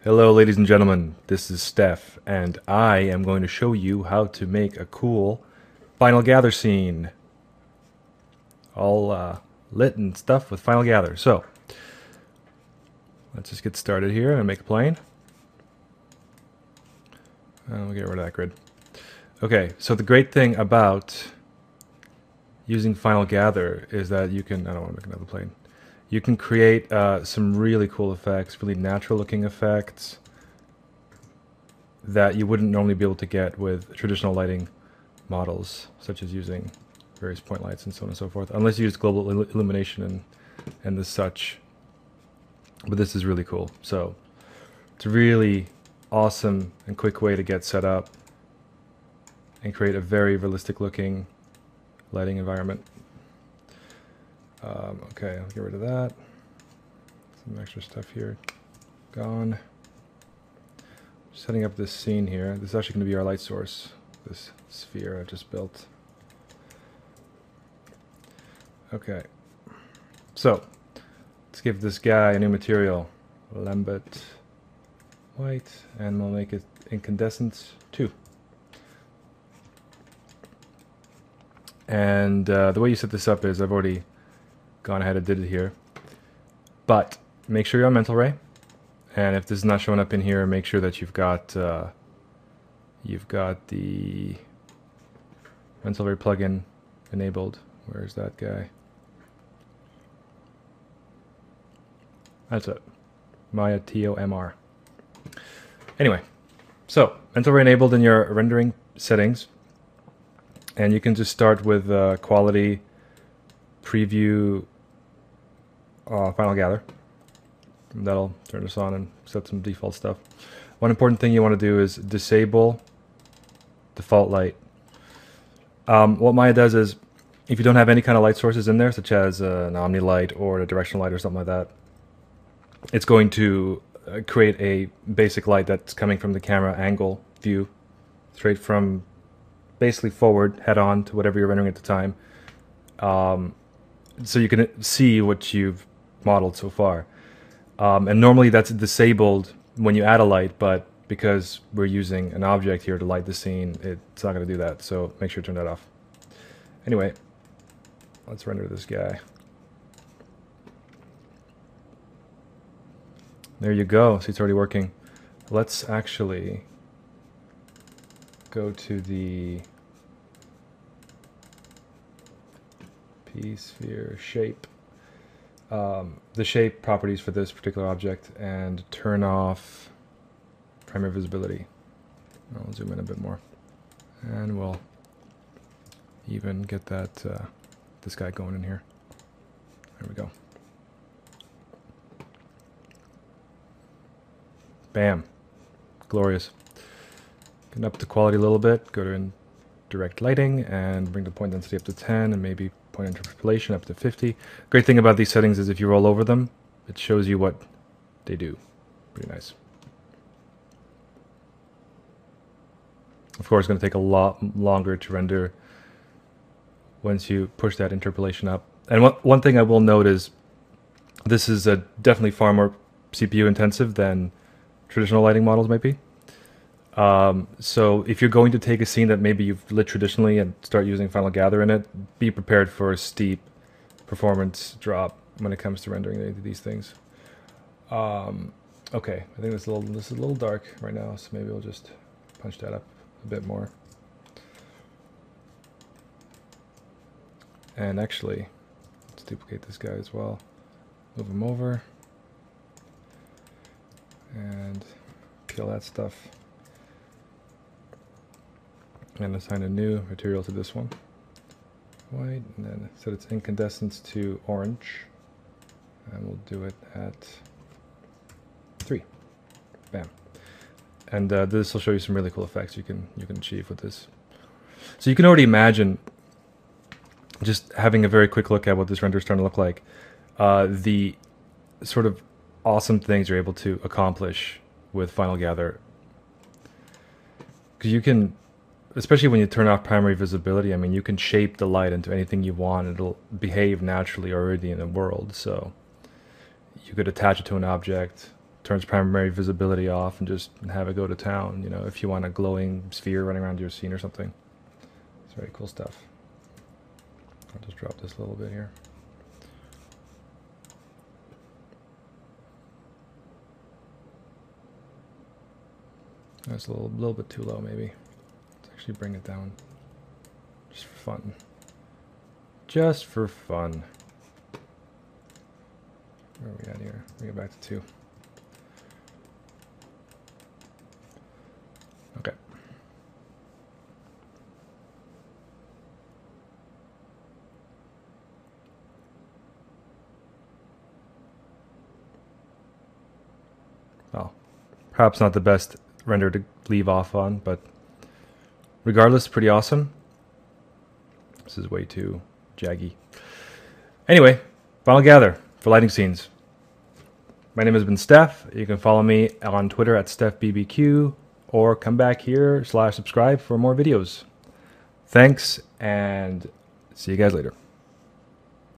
Hello, ladies and gentlemen. This is Steph, and I am going to show you how to make a cool Final Gather scene, all lit and stuff with Final Gather. So, let's just get started here and make a plane. We'll get rid of that grid. Okay, so the great thing about using Final Gather is that you can, I don't want to make another plane. You can create some really cool effects, really natural looking effects that you wouldn't normally be able to get with traditional lighting models, such as using various point lights and so on and so forth, unless you use global illumination and the such. But this is really cool. So it's a really awesome and quick way to get set up and create a very realistic looking lighting environment. Okay, I'll get rid of that. Some extra stuff here. Gone. Setting up this scene here. This is actually going to be our light source, this sphere I just built. Okay, so let's give this guy a new material, Lambert white, and we'll make it incandescent 2. And the way you set this up is, I've already gone ahead and did it here, but make sure you're on Mental Ray. And if this is not showing up in here, make sure that you've got the Mental Ray plugin enabled. Where's that guy? That's it. Maya TOMR. Anyway, so Mental Ray enabled in your rendering settings, and you can just start with quality, preview, Final Gather. That'll turn us on and set some default stuff. One important thing you want to do is disable default light. What Maya does is, if you don't have any kind of light sources in there, such as an Omni light or a directional light or something like that, it's going to create a basic light that's coming from the camera angle view, straight from basically forward, head on to whatever you're rendering at the time. So you can see what you've modeled so far. And normally that's disabled when you add a light, but because we're using an object here to light the scene, it's not going to do that, so make sure to turn that off. Anyway, let's render this guy. There you go. See, it's already working. Let's actually go to the P-sphere shape. The shape properties for this particular object, and turn off primary visibility. I'll zoom in a bit more, and we'll even get that this guy going in here. There we go. Bam, glorious. Get up the quality a little bit. Go to direct lighting and bring the point density up to 10, and maybe point interpolation up to 50. Great thing about these settings is if you roll over them, it shows you what they do. Pretty nice. Of course, it's going to take a lot longer to render once you push that interpolation up. And one thing I will note is this is definitely far more CPU intensive than traditional lighting models might be. So if you're going to take a scene that maybe you've lit traditionally and start using Final Gather in it, be prepared for a steep performance drop when it comes to rendering these things. Okay, I think this is a little dark right now, so maybe we'll just punch that up a bit more. And actually, let's duplicate this guy as well. Move him over. And kill that stuff. And assign a new material to this one. White, and then set its incandescence to orange. And we'll do it at 3. Bam. And this will show you some really cool effects you can achieve with this. So you can already imagine, just having a very quick look at what this render is starting to look like, the sort of awesome things you're able to accomplish with Final Gather. Because you can, especially when you turn off primary visibility, I mean, you can shape the light into anything you want. It'll behave naturally already in the world. So you could attach it to an object, turns primary visibility off and just have it go to town, you know, if you want a glowing sphere running around your scene or something. It's very cool stuff. I'll just drop this a little bit here. That's a little bit too low, maybe. Let's actually bring it down. Just for fun. Just for fun. Where are we at here? Bring it back to 2. Okay. Well, perhaps not the best render to leave off on, but regardless, pretty awesome. This is way too jaggy. Anyway, Final Gather for lighting scenes. My name has been Steph. You can follow me on Twitter at StephBBQ, or come back here /subscribe for more videos. Thanks, and see you guys later.